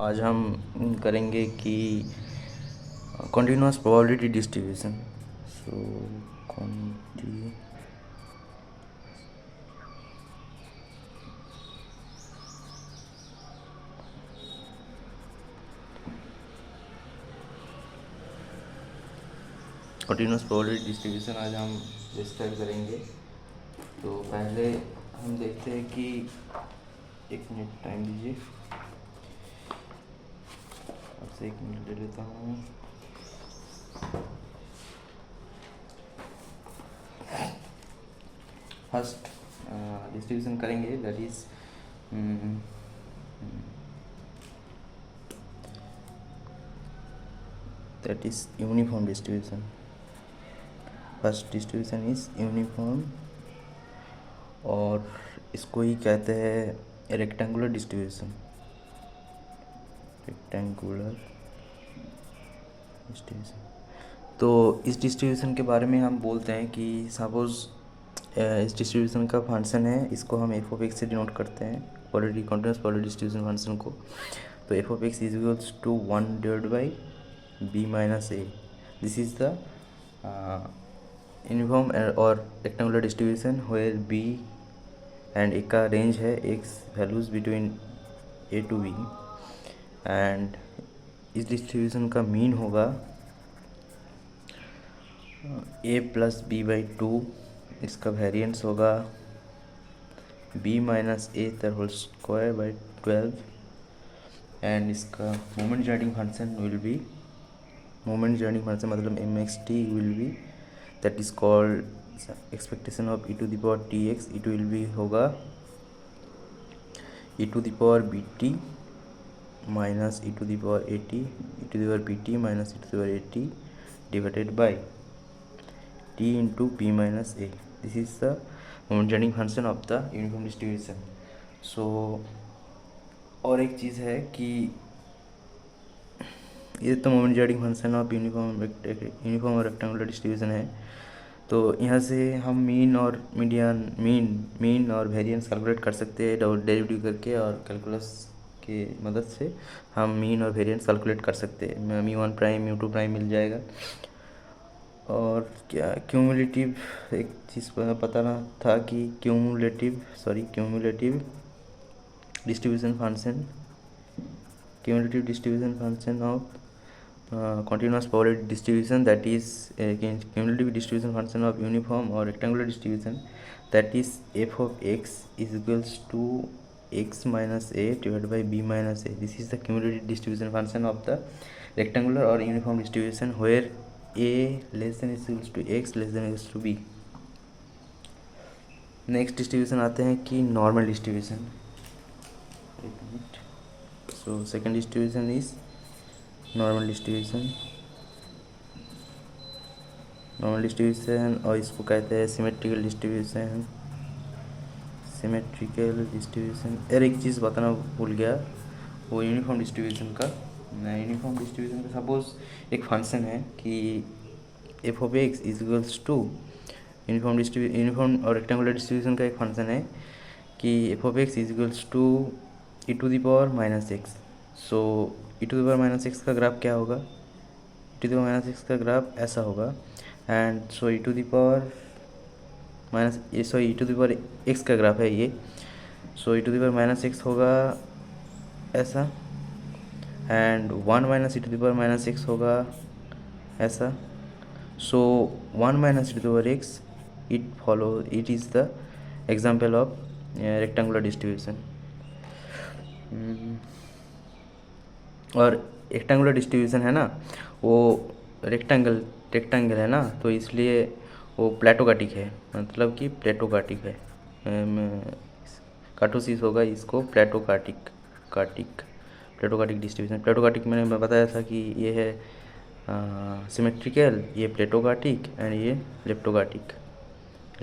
आज हम करेंगे कि कंटिन्यूअस प्रोबेबिलिटी डिस्ट्रीब्यूशन। सो कंटिन्यूअस प्रोबेबिलिटी डिस्ट्रीब्यूशन आज हम डिस्क्राइब करेंगे। तो पहले हम देखते हैं कि 1 मिनट टाइम दीजिए, आपसे 1 मिनट ले लेता हूँ। फर्स्ट डिस्ट्रीब्यूशन करेंगे, that is uniform distribution. First distribution is uniform और इसको ही कहते हैं रेक्टेंगुलर डिस्ट्रीब्यूशन। Rectangular distribution. तो इस डिस्ट्रीब्यूशन के बारे में हम बोलते हैं कि सपोज इस डिस्ट्रीब्यूशन का फंक्शन है, इसको हम एफ ऑफ एक्स से डिनोट करते हैं, probability continuous probability distribution function को। तो F of x is equals to 1 divide by B minus A. This is the uniform और rectangular distribution where B and A का रेंज है X values between A to B. And इस distribution का mean होगा A plus B by two, इसका variance होगा B minus A तर whole square by 12। And इसका moment generating function will be, moment generating function मतलब M X T will be, that is called expectation of E to the power T X. It will be होगा E to the power B T minus E to the power A T, E to the power B T minus E to the power A T divided by T into B minus A. This is the moment generating function of the uniform distribution. So और एक चीज़ है कि ये तो moment generating function of uniform और rectangular distribution है। तो यहाँ से हम मीन और मीडियन, मीन और वेरिएंस कैलकुलेट कर सकते हैं डेरिवेटिव करके, और कैलकुलस के मदद से हम मीन और वेरिएंस कैलकुलेट कर सकते हैं। μ1 प्राइम μ2 प्राइम मिल जाएगा। और क्या क्यूमुलेटिव, एक चीज़ पता ना था कि cumulative distribution function, cumulative distribution function of continuous probability distribution, that is cumulative distribution function of uniform or rectangular distribution, that is f of x is equals to x minus a divided by b minus a. This is the cumulative distribution function of the rectangular or uniform distribution where a less than is equals to x less than is equals to b. Next distribution आते हैं कि normal distribution. So second distribution is normal distribution। Normal distribution और इसको कहते हैं symmetrical distribution. Symmetrical distribution, यार एक चीज़ बताना भूल गया, वो यूनिफॉर्म डिस्ट्रीब्यूशन का। यूनिफॉर्म डिस्ट्रीब्यूशन का सपोज एक फंक्शन है कि F of x is equals to, uniform और रेक्टेंगुलर डिस्ट्रीब्यूशन का एक फंक्शन है कि F of x is equals to E to the power minus X. So E to the power minus X का graph क्या होगा? E to the power minus X का graph ऐसा होगा। And so E to the power minus E to the power X का graph है ये। So E to the power minus X होगा ऐसा, and 1 minus E to the power minus X होगा ऐसा। So 1 minus E to the power X, it is the example of rectangular distribution. और rectangular distribution है ना, वो rectangle है ना, तो इसलिए वो प्लेटोकाटिक है, मतलब कि प्लेटोकाटिक है। कार्टोसिस होगा इसको प्लेटोकाटिक डिस्ट्रीब्यूशन। प्लेटोकाटिक मैंने बताया था कि ये है सिमेट्रिकल, ये प्लेटोकाटिक, एंड ये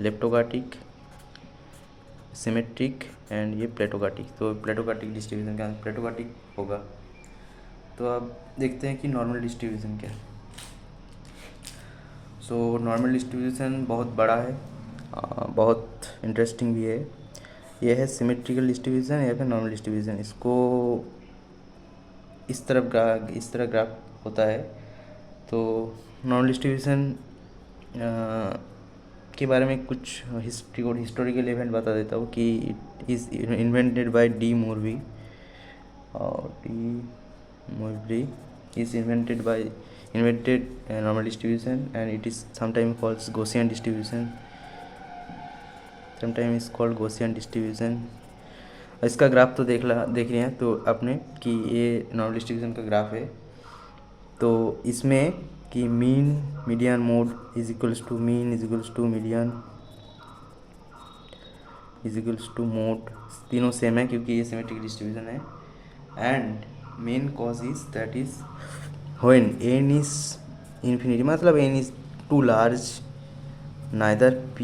लेप्टोकाटिक, सिमेट्रिक, एंड ये प्लेटोकाटिक। तो प्लेटोकाटिक डिस्ट्रीब्यूशन का प्लेटोकाटिक होगा। तो अब देखते हैं कि नॉर्मल डिस्ट्रीब्यूशन क्या है। सो नॉर्मल डिस्ट्रीब्यूशन बहुत बड़ा है, बहुत इंटरेस्टिंग भी है। यह है सिमेट्रिकल डिस्ट्रीब्यूशन या फिर नॉर्मल डिस्ट्रीब्यूशन। इसको इस तरह ग्राफ होता है। तो नॉर्मल डिस्ट्रीब्यूशन के बारे में कुछ हिस्टोरिकल इवेंट बता देता हूँ कि it is invented by De Moivre, और De Moivre is invented normal distribution, and it is sometimes called Gaussian distribution, sometimes is called Gaussian distribution। इसका ग्राफ तो देख रहे हैं तो आपने कि ये नॉर्मल डिस्ट्रीब्यूशन का ग्राफ है। तो इसमें कि mean median mode is equals to mean is equals to median is equals to mode, तीनों सेम है क्योंकि ये सिमेट्रिक डिस्ट्रीब्यूशन है। And main cause is that is when n is infinity, मतलब n is too large, neither p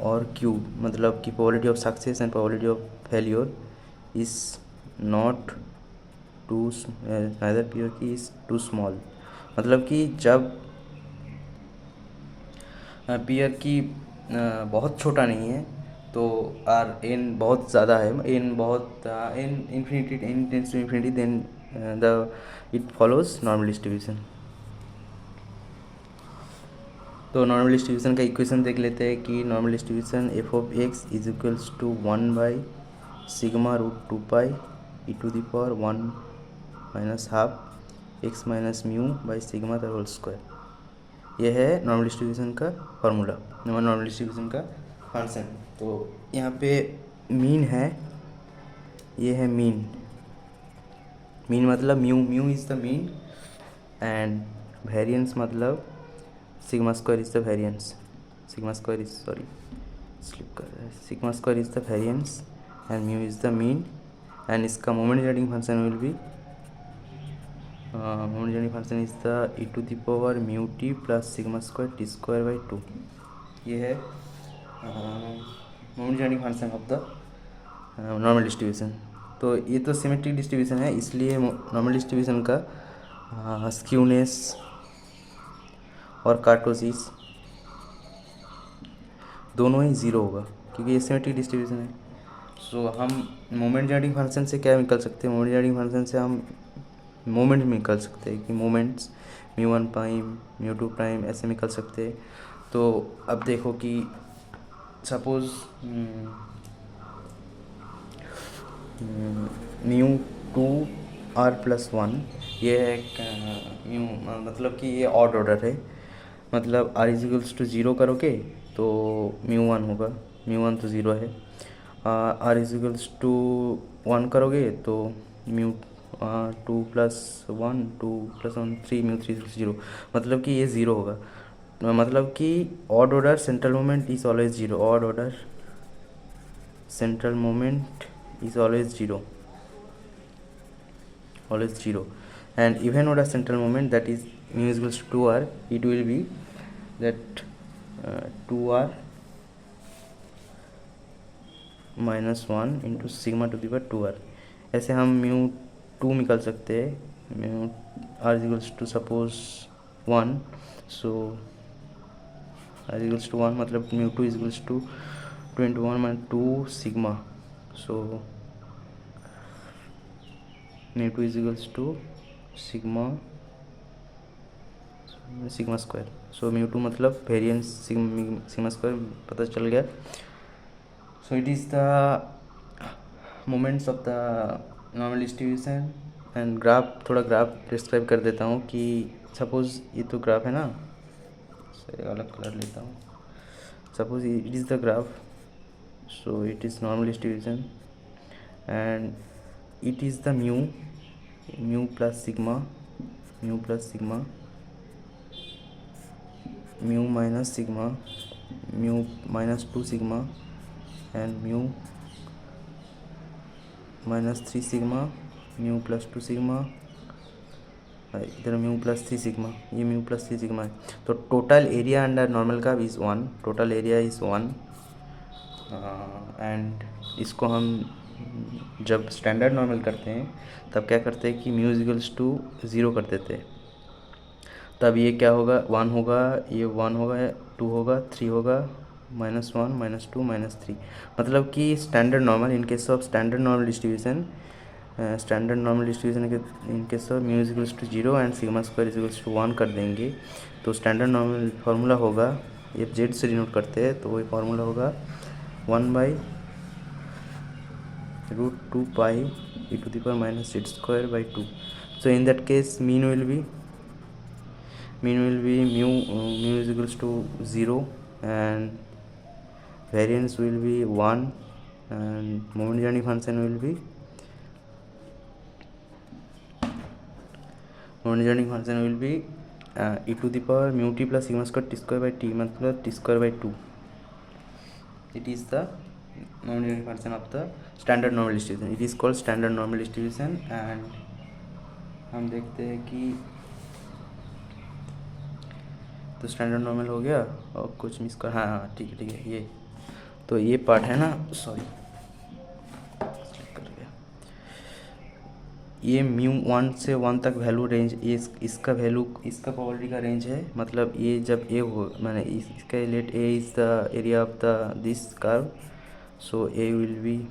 और q, मतलब कि probability of success and probability of failure is not too neither p और q is too small, मतलब कि जब p और q बहुत छोटा नहीं है तो r n बहुत ज़्यादा है, n बहुत n tends to infinity, then it follows normal distribution. तो नॉर्मल डिस्ट्रीब्यूशन का इक्वेशन देख लेते हैं कि normal distribution F of x is equals to 1/σ√2π e⁻1 -12 x - μ/σ² यह है नॉर्मल डिस्ट्रीब्यूशन का फार्मूला, नॉर्मल डिस्ट्रीब्यूशन का फंक्शन। तो यहाँ पे मीन है, ये है मीन मतलब mu is the mean, and variance मतलब σ² is the variance, σ² is the variance and mu is the mean, and इसका moment generating function will be moment generating function is the e⁻μt + σ² t²/2। ये है moment generating function of the normal distribution. तो ये तो symmetric distribution है, इसलिए normal distribution का skewness और कार्टोसिस दोनों ही ज़ीरो होगा क्योंकि ये सिमेट्रिक डिस्ट्रीब्यूशन है। सो हम मोमेंट जनरेटिंग फंक्शन से क्या निकल सकते हैं, मोमेंट जनरेटिंग फंक्शन से हम मोमेंट निकल सकते हैं कि मोमेंट्स μ1' μ2' ऐसे निकल सकते हैं। तो अब देखो कि सपोज़ μ2r+1 ये है मतलब कि ये ऑड ऑर्डर है, मतलब r = 0 करोगे तो μ1 होगा, μ1 तो 0 है। r = 1 करोगे तो μ2 + 1 2 + 1 3 μ3 = 0, मतलब कि ये 0 होगा। मतलब कि odd order central moment is always 0, odd order central moment is always 0, and even order central moment, that is μ = 2r, it will be that 2r - 1 into σ²r। ऐसे हम μ2 निकाल सकते हैं, r = suppose 1, so r = 1 मतलब μ2 = 2 into 1 - 2 sigma, so μ2 = σ², सो μ2 मतलब variance σ² पता चल गया। So it is the moments of the normal distribution. And graph, थोड़ा ग्राफ डिस्क्राइब कर देता हूँ कि सपोज़ ये तो ग्राफ है ना, अलग कलर लेता हूँ। Suppose it is the graph, so it is normal distribution and it is the mu plus sigma mu minus sigma mu minus 2 sigma and mu minus 3 sigma mu plus 2 sigma, इधर mu plus 3 sigma, ये mu plus 3 sigma है। तो total area under normal curve is 1, total area is 1, and इसको हम जब standard normal करते हैं तब क्या करते हैं कि म्यू = 0 कर देते हैं। तब ये क्या होगा, 1 होगा, ये 1 होगा, 2 होगा, 3 होगा, -1 -2 -3, मतलब कि standard normal, in case of standard normal distribution standard normal distribution के in case of mu equals to 0 and sigma square equals to 1 कर देंगे तो स्टैंडर्ड नॉर्मल फार्मूला होगा, ये जेड से डिनोट करते हैं तो वही फार्मूला होगा 1/√2 पाई e⁻² by 2. So in that case mean will be mu is equals to 0 and variance will be 1 and moment journey function will be e⁻μt plus sigma square t square by t मतलब t square by 2. It is the moment journey function of the standard normal distribution. It is called standard normal distribution and हम देखते हैं कि तो standard normal हो गया और कुछ मिस कर, हाँ ठीक है ये तो ये पार्ट है ना, सॉरी ये म्यू 1 से 1 तक वैल्यू रेंज, ये इसका वैल्यू, इसका प्रोबेबिलिटी का रेंज है, मतलब ये जब ए हो मैंने इसका let A is the area of the this curve, so A will be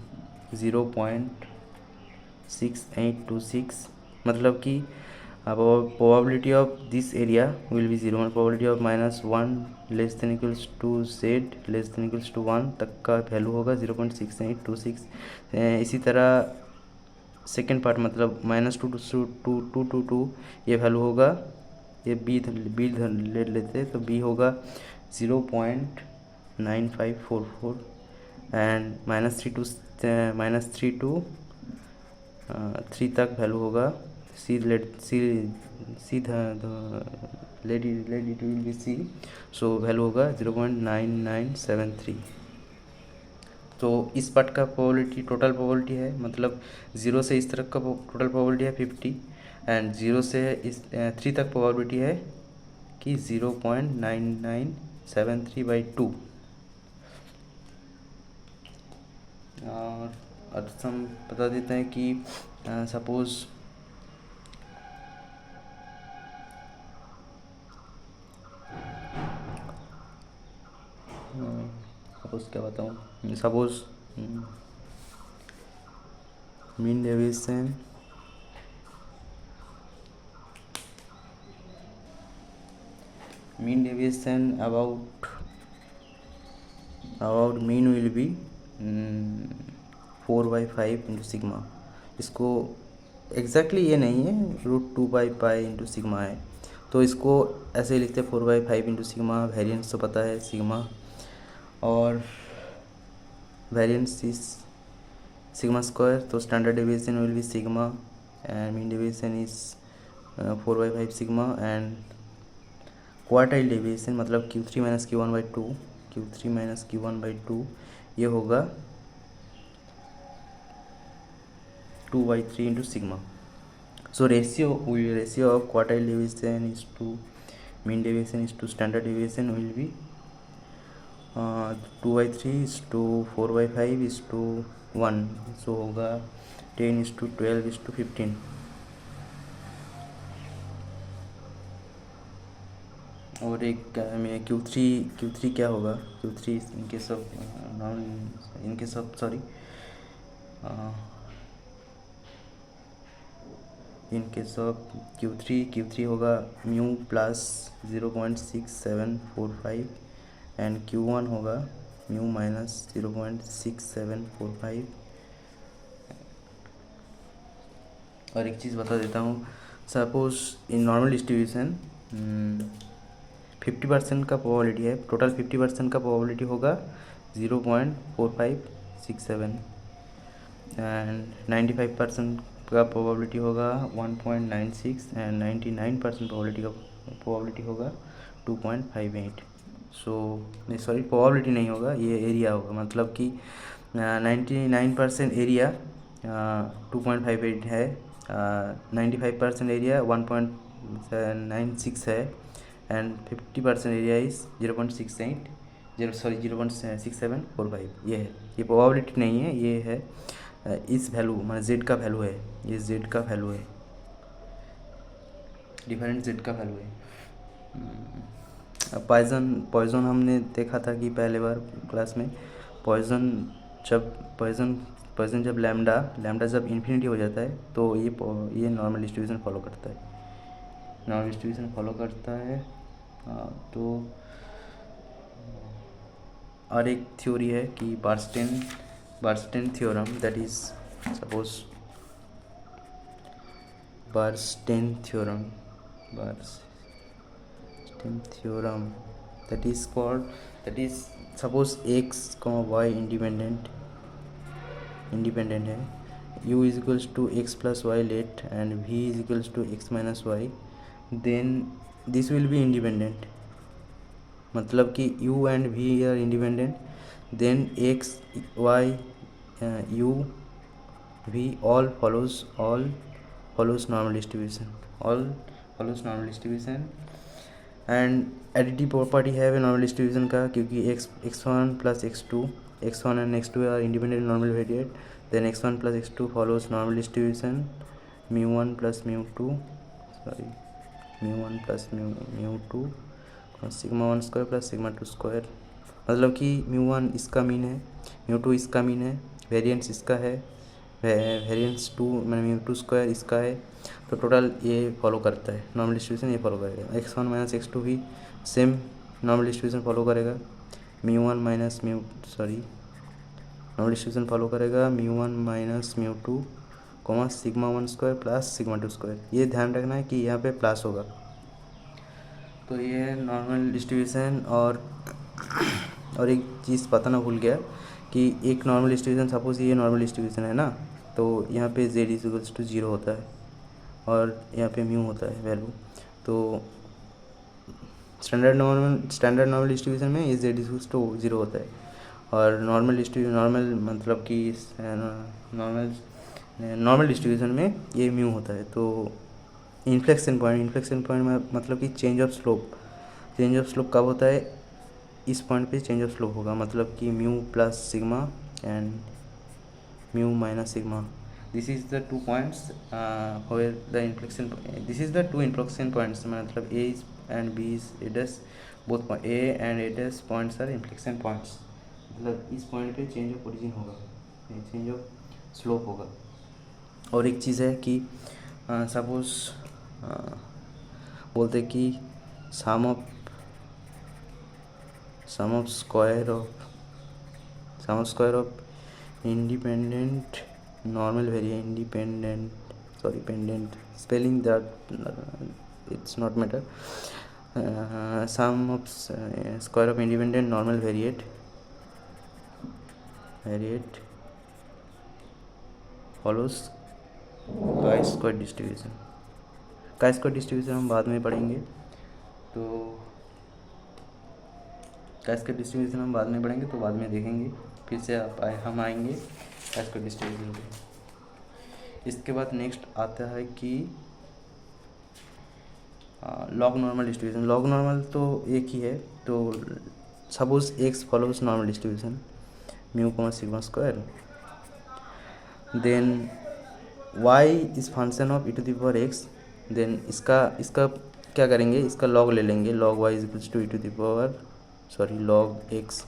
0.6826, मतलब कि probability of this area will be 0, probability of -1 less than equals to Z less than equals to 1 तक का वैल्यू होगा 0.6826. इसी तरह second part मतलब -2 ये value होगा, ये बी ले लेते तो बी होगा 0.9544 एंड -3 to 3 तक वैल्यू होगा, let it will be C, so value होगा 0.9973. तो इस पार्ट का प्रोबेबिलिटी टोटल प्रोबेबिलिटी है, मतलब 0 से इस तरफ का टोटल प्रोबेबिलिटी है 50 एंड 0 से इस 3 तक प्रोबेबिलिटी है कि 0.9973/2. और हम बता देते हैं कि सपोज़ क्या बताऊँ, suppose mean deviation about mean will be 4/5 into sigma. इसको एग्जैक्टली ये नहीं है, √2/π इंटू सिग्मा है, तो इसको ऐसे ही लिखते हैं 4/5 इंटू सिग्मा. वेरिएंस तो पता है सिग्मा, और वेरिएंस इज सिग्मा स्क्वायर, तो standard deviation will be sigma and mean deviation is 4/5 sigma and quartile deviation मतलब Q3 - Q1/2 ये होगा 2/3 into sigma. So ratio of quartile deviation is to mean deviation is to standard deviation will be 2/3 is to 4/5 is to 1, so होगा 10 is to 12 is to 15. और एक में Q3 क्या होगा, Q3 in case of Q3 होगा mu plus 0.6745 and Q1 होगा mu minus 0.6745. और एक चीज़ बता देता हूँ, सपोज इन नॉर्मल डिस्ट्रीब्यूशन 50% का प्रोबेबिलिटी है, टोटल 50% का प्रोबेबिलिटी होगा 0.4567 एंड 95% का प्रोबेबिलिटी होगा 1.96 एंड 99% प्रोबेबिलिटी होगा 2.58. सो नहीं सॉरी प्रोबेबिलिटी नहीं होगा, ये एरिया होगा, मतलब कि 99% एरिया 2.58 है, 95% एरिया 1.96 है एंड 50% एरिया इज़ 0.6745. ये है, ये प्रोबेबिलिटी नहीं है, ये है इस वैल्यू मतलब जेड का वैल्यू है, ये जेड का वैल्यू है, डिफरेंट जेड का वैल्यू है. पॉइजन हमने देखा था कि पहले बार क्लास में जब पॉइजन पोजीशन जब लैम्डा जब इन्फिनिटी हो जाता है तो ये नॉर्मल डिस्ट्रीब्यूशन फॉलो करता है, नॉर्मल डिस्ट्रीब्यूशन फॉलो करता है। तो और एक थ्योरी है कि बार्स्टेन थ्योरम, दैट इज सपोज बार्स्टेन theorem that is called, that is suppose x, y independent है, u is equals to x plus y let and v is equals to x minus y, then this will be independent, मतलब कि u and v are independent, then x y u v all follows normal distribution, and additive property है वे normal distribution का, क्योंकि x1 plus x2 and x2 are independent normal variate, then x1 plus x2 follows normal distribution, μ1 plus μ2 sigma 1 square plus sigma 2 square, मतलब कि μ1 इसका mean है, μ2 इसका mean है, वेरिएंस इसका है, वेरिएंस 2 मैंने μ2 स्क्वायर इसका है, तो टोटल ये फॉलो करता है नॉर्मल डिस्ट्रीब्यूशन, ये फॉलो करेगा। x1 माइनस x2 भी सेम नॉर्मल डिस्ट्रीब्यूशन फॉलो करेगा, नॉर्मल डिस्ट्रीब्यूशन फॉलो करेगा μ1 minus μ2 sigma 1 square plus sigma 2 square, ये ध्यान रखना है कि यहाँ पे प्लस होगा। तो ये नॉर्मल डिस्ट्रीब्यूशन। और एक चीज़ बताना भूल गया कि एक नॉर्मल डिस्ट्रीब्यूशन, सपोज ये नॉर्मल डिस्ट्रीब्यूशन है ना, तो यहाँ पे z इक्वल्स टू 0 होता है और यहाँ पे म्यू होता है वैल्यू, तो स्टैंडर्ड नॉर्मल डिस्ट्रीब्यूशन में ये z इक्वल्स टू 0 होता है, और नॉर्मल मतलब कि नॉर्मल डिस्ट्रीब्यूशन में ये म्यू होता है। तो इन्फ्लेक्शन पॉइंट में मतलब कि चेंज ऑफ स्लोप कब होता है, इस पॉइंट पे चेंज ऑफ स्लोप होगा, मतलब कि mu plus sigma and mu minus sigma, this is the 2 points where the inflection, this is the 2 inflection points, मतलब a and b is both a and a points are inflection points, मतलब इस point पे change of origin होगा, change of slope होगा। और एक चीज़ है कि सपोज बोलते कि sum of square of independent normal variate, pendent spelling that it's not matter, sum of square of independent normal variate follows chi square distribution हम बाद में पढ़ेंगे, तो काई स्क्वायर डिस्ट्रीब्यूशन हम बाद में पढ़ेंगे, तो बाद में देखेंगे, फिर से हम आएंगे काई स्क्वायर डिस्ट्रीब्यूशन पे। इसके बाद नेक्स्ट आता है कि log normal distribution. Log normal तो एक ही है, तो suppose X follows normal distribution mu comma sigma square, then y is function of e to the power x, then इसका क्या करेंगे, इसका लॉग ले लेंगे, log y is equals to e to the power log x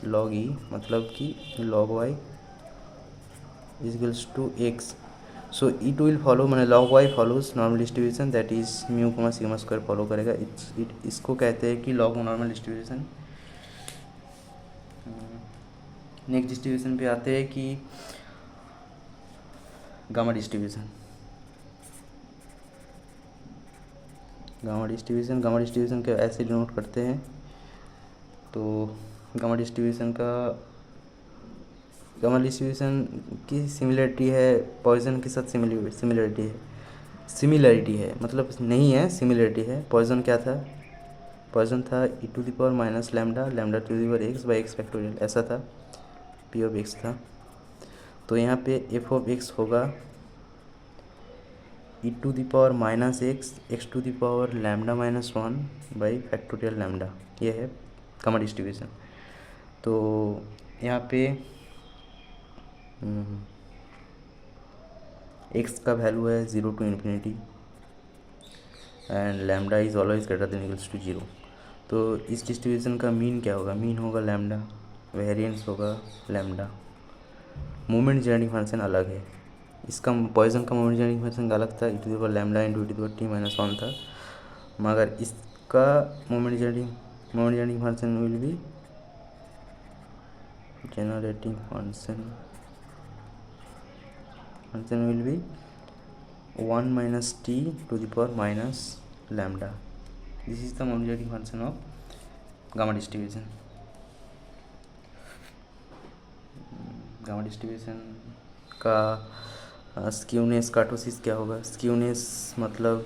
log e, मतलब कि log y is equals to x, so e2 will follow, मैंने log y follows normal distribution, that is mu comma sigma square follow करेगा, इसको कहते हैं कि log normal distribution. Next distribution पे आते हैं कि गामा डिस्ट्रीब्यूशन के ऐसे डिनोट करते हैं। तो गामा डिस्ट्रीब्यूशन की सिमिलरिटी है, पॉइसन के साथ सिमिलरिटी है, मतलब नहीं है, सिमिलरिटी है। पॉइसन क्या था, पॉइसन था e to the power minus lambda to the power x by X factorial, ऐसा था, p ऑफ x था। तो यहाँ पे f ऑफ x होगा e to the power minus x to the power lambda minus 1 by factorial lambda, ये है gamma distribution. तो यहाँ पे x का वैल्यू है 0 to infinity and lambda is always greater than equals to 0। तो इस डिस्ट्रीब्यूशन का मीन क्या होगा, मीन होगा लैम्डा, वेरिएंस होगा लैम्डा। मोमेंट जनरेटिंग फंक्शन अलग है, इसका पॉइसन का मोमेंट जनरेटिंग फंक्शन अलग था, e to the power lambda into e to the power t minus one था, मगर इसका moment generating function will be generating function will be 1 minus t to the power minus lambda. This is the moment generating function of gamma distribution. Gamma distribution का skewness kurtosis क्या होगा? Skewness मतलब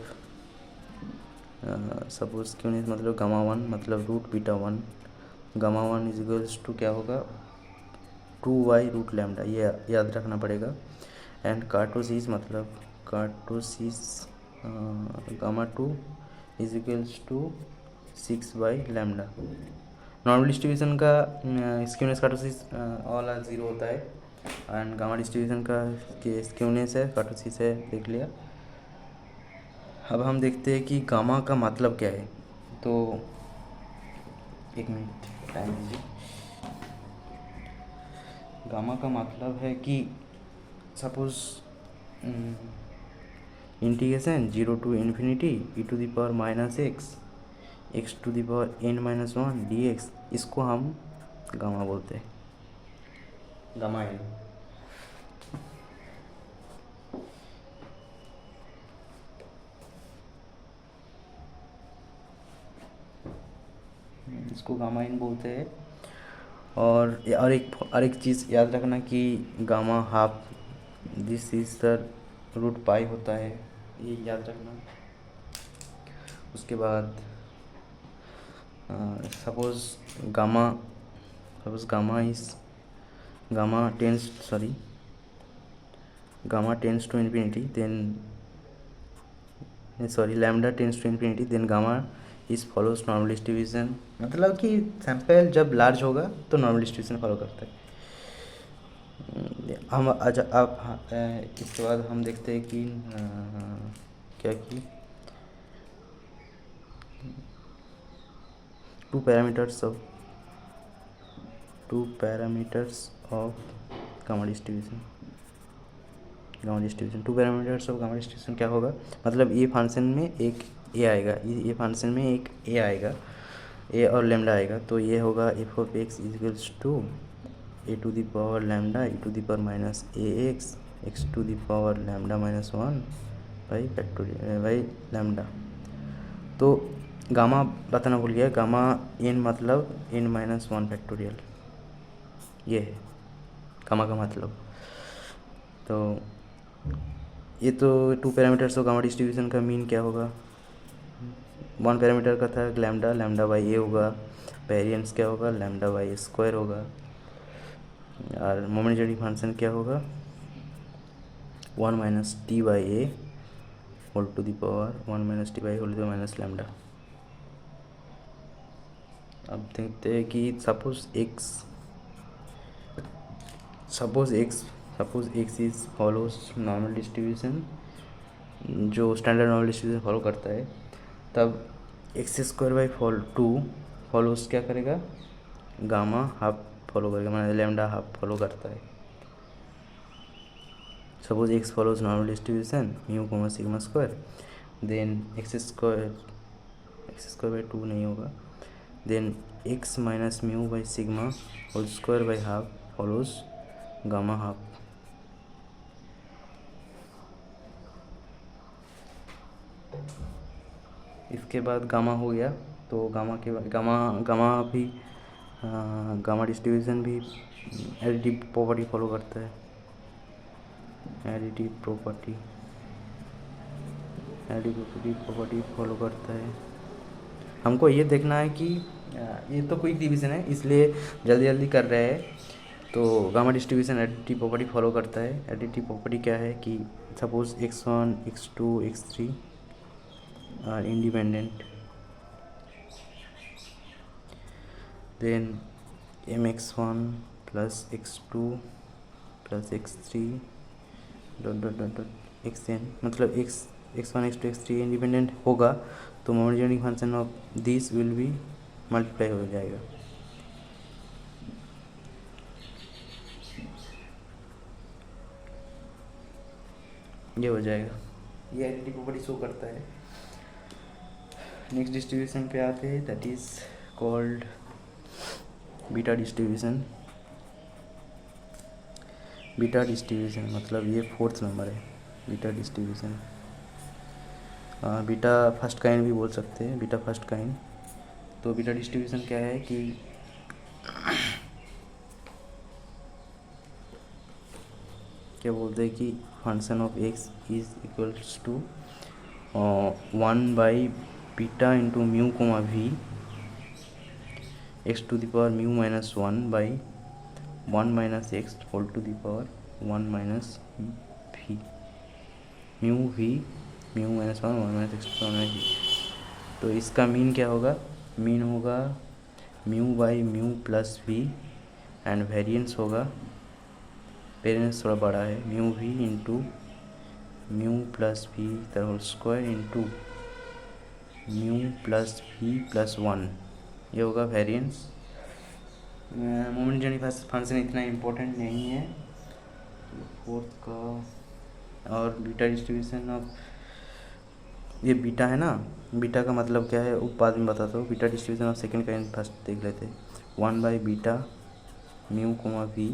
suppose skewness मतलब gamma one मतलब root beta one, gamma one is equals to क्या होगा 2y root lambda, ये याद रखना पड़ेगा। एंड कार्टोसिस मतलब kurtosis gamma two is equals to 6 lambda. Normal distribution का skewness kurtosis all are zero होता है, एंड गामा डिस्ट्रीब्यूशन का स्क्यूनेस है कार्टोसिस है, देख लिया। अब हम देखते हैं कि गामा का मतलब क्या है। तो एक मिनट टाइम दीजिए। गामा का मतलब है कि suppose integration 0 to infinity E to the power minus X to the power n minus one D X, इसको हम गामा बोलते हैं, गामा n। इसको गामा इन बोलते हैं। और एक चीज़ याद रखना कि gamma half this is the root pi होता है, ये याद रखना। उसके बाद suppose gamma tends to infinity then lambda tends to infinity then gamma is follows normal distribution, मतलब कि सैंपल जब लार्ज होगा तो नॉर्मल डिस्ट्रीब्यूशन फॉलो करता है। हम अच्छा अब इसके बाद हम देखते हैं कि क्या कि to parameters of gamma distribution. To parameters of gamma distribution क्या होगा? मतलब ये फंक्शन में एक ए आएगा, ये फंक्शन में एक ए आएगा, ए और लैम्डा आएगा, तो ये होगा F of X equals to A to the power lambda E to the power minus A X to the power lambda minus one by factorial by lambda. तो गामा बताना भूल गया, गामा एन मतलब N minus one factorial, ये है gamma का मतलब। तो ये तो two parameters of gamma distribution का मीन क्या होगा? वन पैरामीटर का था लैम्डा बाई ए होगा, वेरिएंस क्या होगा लैम्डा बाई स्क्वायर होगा, और मोमेंट जनरेटिंग फंक्शन क्या होगा 1 minus T by A whole to the power 1 minus T by whole to the minus lambda. अब देखते हैं कि suppose X is follows normal distribution, जो स्टैंडर्ड नॉर्मल डिस्ट्रीब्यूशन फॉलो करता है, तब X square by two follows क्या करेगा? गामा हाफ फॉलो करेगा, मतलब लैम्डा हाफ फॉलो करता है। Suppose X follows normal distribution mu comma sigma square, then X square by two नहीं होगा, then X minus mu by sigma whole square by half follows gamma half. इसके बाद gamma हो गया, तो gamma distribution भी एडिटिव प्रॉपर्टी फॉलो करता है, एडिटिव प्रॉपर्टी फॉलो करता है। हमको ये देखना है कि ये तो क्विक डिवीजन है इसलिए जल्दी कर रहे हैं। तो gamma distribution additive property follow करता है। एडिटिव प्रॉपर्टी क्या है कि suppose x1 x2 x3 are independent, then mx1 plus x2 plus x3 dot xn, मतलब x1 x2 x3 इंडिपेंडेंट होगा तो moment generating function of this will be multiply हो जाएगा। ये हो जाएगा, ये आइडेंटिटी प्रॉपर्टी शो करता है। नेक्स्ट डिस्ट्रीब्यूशन पे आते हैं, that is called beta distribution. Beta distribution मतलब ये 4th नंबर है, beta distribution. Beta first kind भी बोल सकते हैं, बीटा फर्स्ट काइंड। तो बीटा डिस्ट्रीब्यूशन क्या है कि क्या बोलते हैं कि function of x is equals to 1 beta into mu comma V X to the power mu minus 1 minus X whole to the power 1 minus V, mu minus 1 minus X to power V. तो इसका mean क्या होगा? Mean होगा mu by mu plus V and variance होगा, variance थोड़ा बड़ा है, mu V into mu plus V the whole square into mu plus V plus 1, ये होगा वेरिएंस। मोमेंट जेनी फंक्शन इतना इम्पोर्टेंट नहीं है। तो 4th का और बीटा डिस्ट्रीब्यूशन ऑफ ये बीटा है ना, बीटा का मतलब क्या है वो बाद में बताता हूँ। Beta distribution of second kind first देख लेते हैं। 1 by beta mu comma V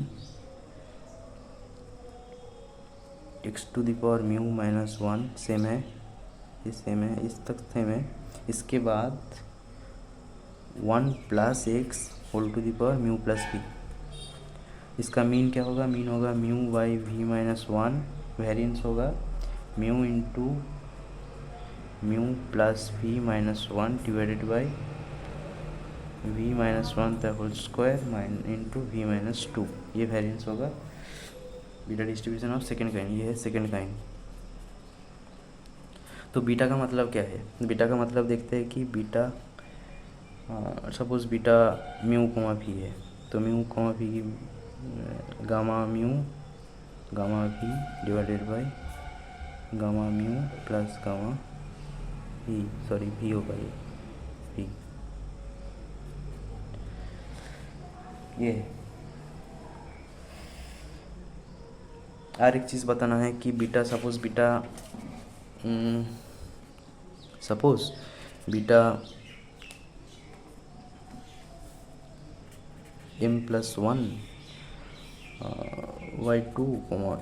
X to the power mu minus 1 same है, ये सेम है, इस तक सेम है। इसके बाद 1 plus x whole to the power mu plus v. इसका मीन क्या होगा? मीन होगा mu by v minus 1, variance होगा mu into mu plus we minus 1 divided by v minus 1 the whole square into v minus 2, ये variance होगा beta distribution of second kind. ये है second kind. तो beta का मतलब क्या है? बीटा का मतलब देखते हैं कि beta suppose beta mu comma V है, तो mu comma V gamma mu gamma V divided by gamma mu plus gamma V, sorry V होगा ये वी, ये और एक चीज़ बताना है कि beta suppose beta m plus 1 by 2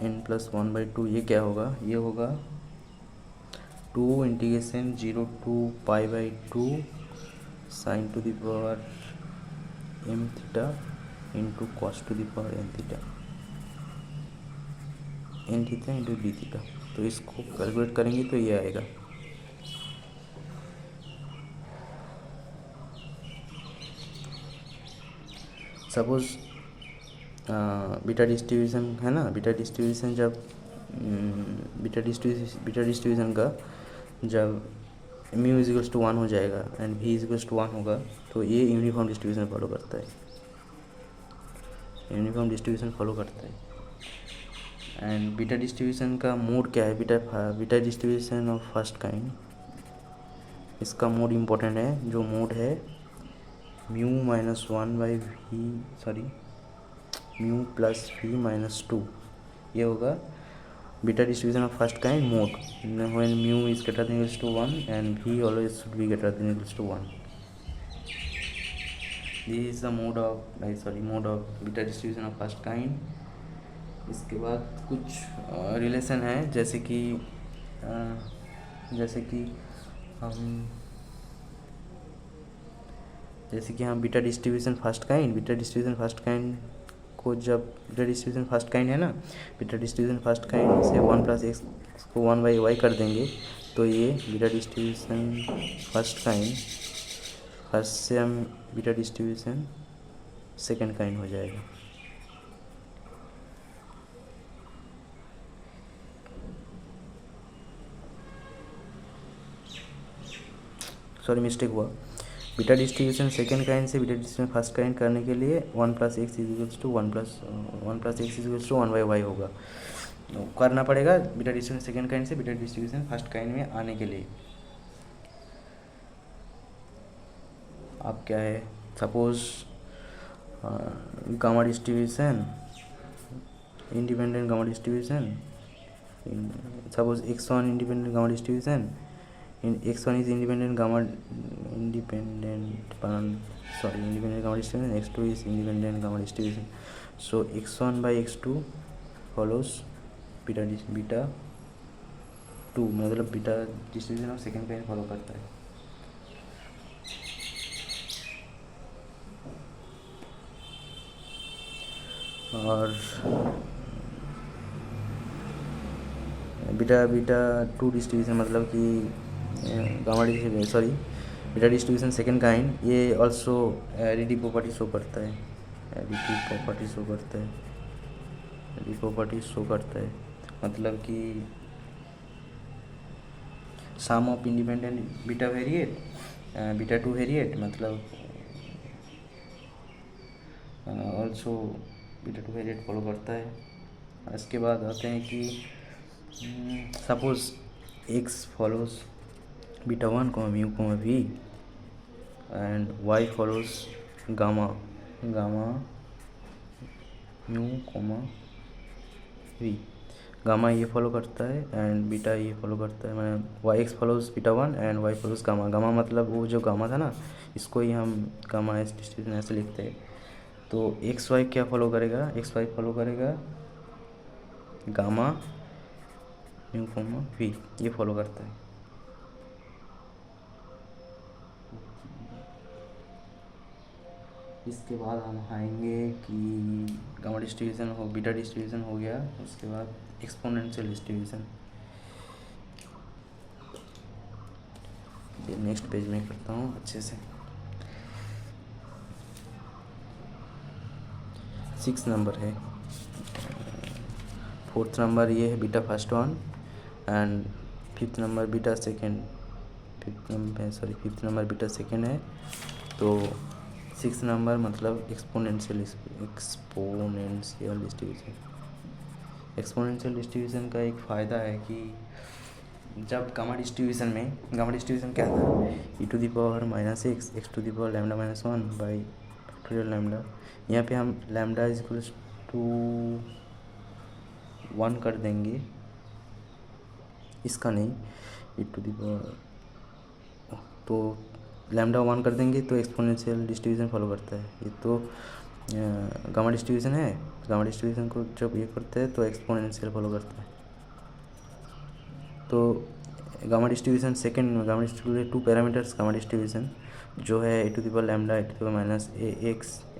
n plus 1 by 2, ये क्या होगा? ये होगा 2 integration 0 to pi by 2 sine to the power m theta into cos to the power n theta into D theta. तो इसको कैलकुलेट करेंगे तो ये आएगा। सपोज बीटा डिस्ट्रीब्यूशन है ना, बीटा डिस्ट्रीब्यूशन जब बीटा डिस्ट्रीब्यूशन का जब म्यू इजिकल्स टू 1 हो जाएगा एंड वी इजिकल्स टू 1 होगा, तो ये यूनिफॉर्म डिस्ट्रीब्यूशन फॉलो करता है, यूनिफॉर्म डिस्ट्रीब्यूशन फॉलो करता है। एंड बीटा डिस्ट्रीब्यूशन का मोड क्या है? Beta distribution of first kind, इसका मोड इम्पोर्टेंट है। जो मोड है mu minus 1 by V sorry mu plus we minus 2, ये होगा beta distribution of first kind mode when mu is greater than equals to 1 and V always should be greater than equals to 1। This is the mode of beta distribution of first kind. इसके बाद कुछ relation है, जैसे कि हम beta distribution first kind को जब beta distribution first kind है ना, बीटा डिस्ट्रीब्यूशन फर्स्ट काइंड से 1 प्लस एक्स को 1 बाई वाई कर देंगे, तो ये beta distribution first kind first से हम बीटा डिस्ट्रीब्यूशन सेकेंड काइंड हो जाएगा। सॉरी मिस्टेक हुआ। बीटा डिस्ट्रीब्यूशन सेकेंड काइंड से बीटा डिस्ट्रीब्यूशन फर्स्ट काइंड करने के लिए 1 plus X equals to 1 plus X equals to 1 by Y होगा, तो करना पड़ेगा बीटा डिस्ट्रीब्यूशन सेकेंड काइंड से बीटा डिस्ट्रीब्यूशन फर्स्ट काइंड में आने के लिए। अब क्या है, suppose gamma distribution, independent gamma distribution suppose x1 independent gamma distribution, in x1 is independent gamma distribution, x2 is independent gamma distribution. So x1 by x2 follows beta 2, मतलब beta distribution of second kind follow करता है. और beta 2 distribution मतलब कि gamma distribution beta distribution second kind, ये also additive property show करता है. मतलब कि sum of independent beta variate beta 2 variate, मतलब ऑल्सो बीटा 2 वेरिएट फॉलो करता है. इसके बाद आते हैं कि suppose x follows beta 1 mu v and y follows gamma mu v. Gamma ये फॉलो करता है एंड बीटा ये फॉलो करता है. मैं x follows beta 1 and y follows gamma मतलब वो जो गामा था ना, इसको ही हम गामा एस डिस्ट्रीब्यूशन ऐसे लिखते हैं. तो एक्स वाई क्या फॉलो करेगा, एक्स वाई फॉलो करेगा गामा म्यू v, ये फॉलो करता है. इसके बाद हम आएंगे कि गामा डिस्ट्रीब्यूशन हो, बीटा डिस्ट्रीब्यूशन हो गया. उसके बाद एक्सपोनेंशियल डिस्ट्रीब्यूशन नेक्स्ट पेज में करता हूँ अच्छे से. 6 नंबर है. 4th नंबर ये है beta first one and 5th number beta second. 5th number beta second है. तो 6th नंबर मतलब एक्सपोनेंशियल डिस्ट्रीब्यूशन. एक्सपोनेंशियल डिस्ट्रीब्यूशन का एक फ़ायदा है कि जब गामा डिस्ट्रीब्यूशन क्या था, e⁻⁻x x⁻λ-1 by factorial lambda. यहाँ पे हम लैम्डा इज इक्वल्स टू 1 कर देंगे, इसका नहीं तो लैम्डा 1 कर देंगे तो एक्सपोनेंशियल डिस्ट्रीब्यूशन फॉलो करता है. ये तो गामा डिस्ट्रीब्यूशन है. गामा डिस्ट्रीब्यूशन को जब ये करते हैं तो एक्सपोनेंशियल फॉलो करता है. तो gamma distribution second gamma distribution 2 parameters gamma distribution जो है e⁻λ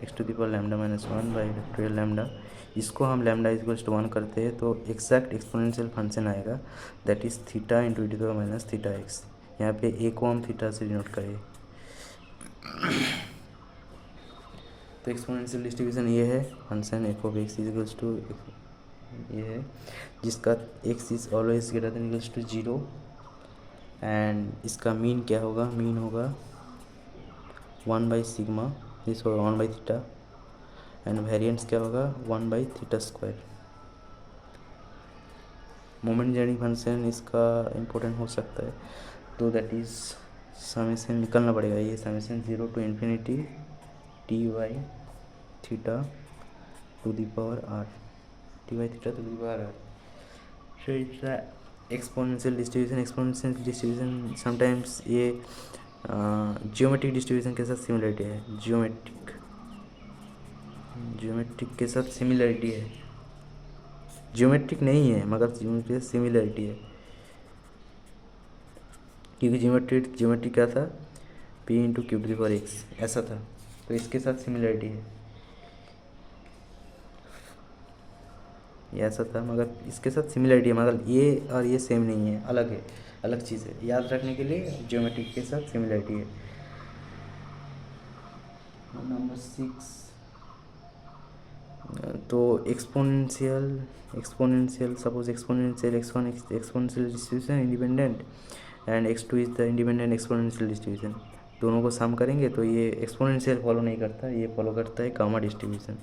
x⁻⁻1 by factorial lambda. इसको हम लैम्डा इज इक्वल्स टू 1 करते हैं तो एग्जैक्ट एक्सपोनेंशियल फंक्शन आएगा, that is theta into e⁻θx. यहाँ पे ए को हम थीटा से डिनोट करें. तो एक्सपोनेंशियल डिस्ट्रीब्यूशन ये है function F of x is equals to ये है जिसका X is always greater than equals to 0 and इसका मीन क्या होगा, मीन होगा 1 बाई सिग्मा, दिस होगा 1 बाई थीटा एंड वेरिएंस क्या होगा 1 by theta square. Moment ginning function इसका इम्पोर्टेंट हो सकता है, तो दैट इज़ समेशन निकलना पड़ेगा. ये summation 0 to infinity T Y theta to the power R, T Y theta to the power R. So it's exponential distribution sometimes ये geometric distribution के साथ सिमिलरिटी है. जियोमेट्रिक के साथ सिमिलरिटी है. जियोमेट्रिक नहीं है मगर जियोमेट्रिक के साथ सिमिलरिटी है, क्योंकि जियोमेट्री क्या था, p into Q to the power X ऐसा था. तो इसके साथ सिमिलरिटी है, ये ऐसा था मगर इसके साथ सिमिलरिटी है, मगर ये और ये सेम नहीं है, अलग है, अलग चीज़ है. याद रखने के लिए जियोमेट्रिक के साथ सिमिलरिटी है. नंबर 6 तो exponential suppose exponential x1 exponential distribution independent and x2 is the independent exponential distribution. दोनों को सम करेंगे तो ये एक्सपोनेंशियल फॉलो नहीं करता, ये फॉलो करता है गामा डिस्ट्रीब्यूशन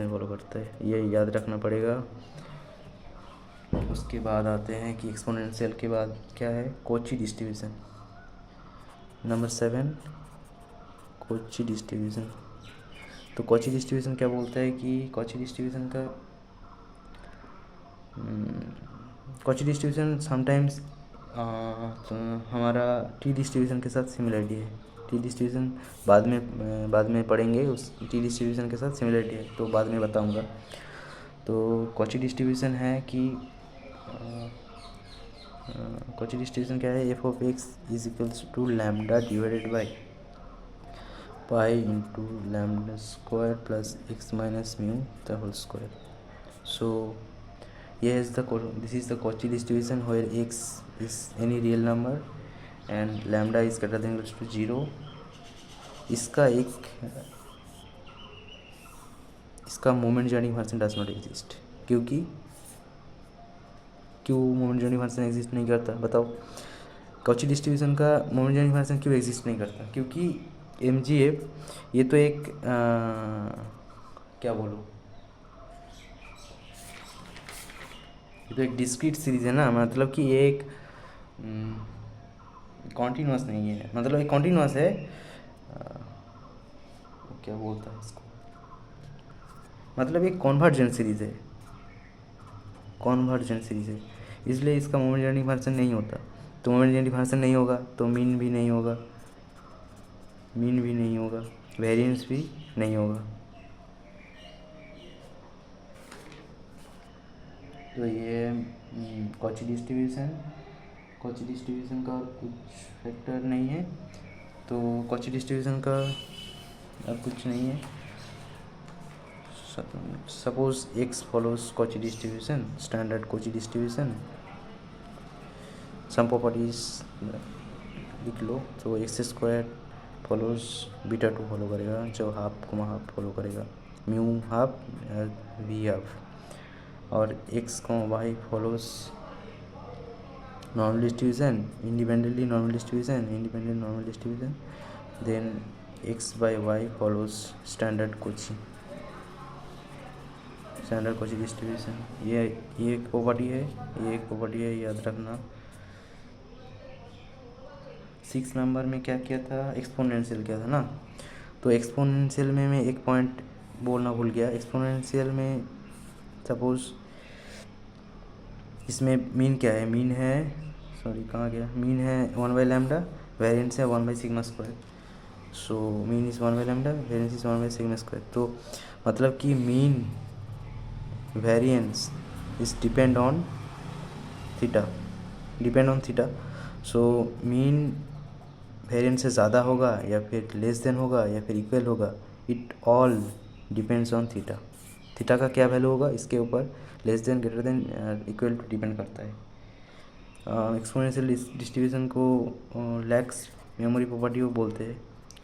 फॉलो करता है. ये याद रखना पड़ेगा. उसके बाद आते हैं कि एक्सपोनेंशियल के बाद क्या है, Cauchy distribution. Number 7 Cauchy distribution. तो कॉची डिस्ट्रीब्यूशन क्या बोलता है कि कॉची डिस्ट्रीब्यूशन का कॉची डिस्ट्रीब्यूशन समटाइम्स हमारा टी डिस्ट्रीब्यूशन के साथ सिमिलरिटी है। टी डिस्ट्रीब्यूशन बाद में पढ़ेंगे, उस टी डिस्ट्रीब्यूशन के साथ सिमिलरिटी है तो बाद में बताऊंगा। तो कॉची डिस्ट्रीब्यूशन है कि कॉची डिस्ट्रीब्यूशन क्या है, F of x is equals to lambda divided by pi into lambda square plus X minus mu the whole square. So this is the Cauchy distribution where x is any real number and lambda is greater than equals to 0। इसका moment journeying function does not exist. क्यों moment journeying function exist नहीं करता बताओ? Cauchy distribution का moment journeying function क्यों exist नहीं करता? क्योंकि MGF ये तो एक क्या बोलूँ, ये तो एक डिस्क्रीट सीरीज़ है ना, मतलब कि ये एक कॉन्टीन्यूअस नहीं है, मतलब एक कॉन्टीन्यूअस है, क्या बोलता है इसको, मतलब एक कॉन्वर्जेंट सीरीज़ है, इसलिए इसका मोमेंट जर्निंग फंक्शन नहीं होता। तो मोमेंट जर्निंग फंक्शन नहीं होगा तो मीन भी नहीं होगा, वेरिएंस भी नहीं होगा। तो ये कॉची डिस्ट्रीब्यूशन का कुछ फैक्टर नहीं है, तो कॉची डिस्ट्रीब्यूशन का अब कुछ नहीं है। Suppose X follows Cauchy distribution, standard Cauchy distribution, some properties लिख लो। तो X square follows beta 2 follow करेगा, जो हाफ फॉलो करेगा, म्यू हाफ, वी हाफ, और x, y follows normal distribution, independent normal distribution, then x by y follows standard Cauchy distribution. ये एक property है, याद रखना। 6 नंबर में क्या किया था, एक्सपोनेंशियल किया था ना। तो एक्सपोनेंशियल में मैं एक पॉइंट बोलना भूल गया। एक्सपोनेंशियल में सपोज इसमें मीन क्या है, मीन है 1 बाई लैम्डा, वेरिएंस है 1 by sigma square. So mean is 1 by lambda, variance is 1 by sigma square. तो मतलब कि mean variance is depend on theta. So mean variance से ज़्यादा होगा या फिर लेस देन होगा या फिर इक्वल होगा, it all depends on theta का क्या वैल्यू होगा इसके ऊपर, less than, greater than, equal to depend करता है। एक्सपोनेंशियल डिस्ट्रीब्यूशन को लैक्स मेमोरी प्रॉपर्टी बोलते हैं,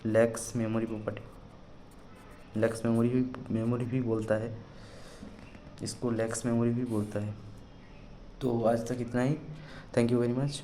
लैक्स मेमोरी भी बोलता है, इसको लैक्स मेमोरी भी बोलता है। तो आज तक इतना ही, थैंक यू वेरी मच।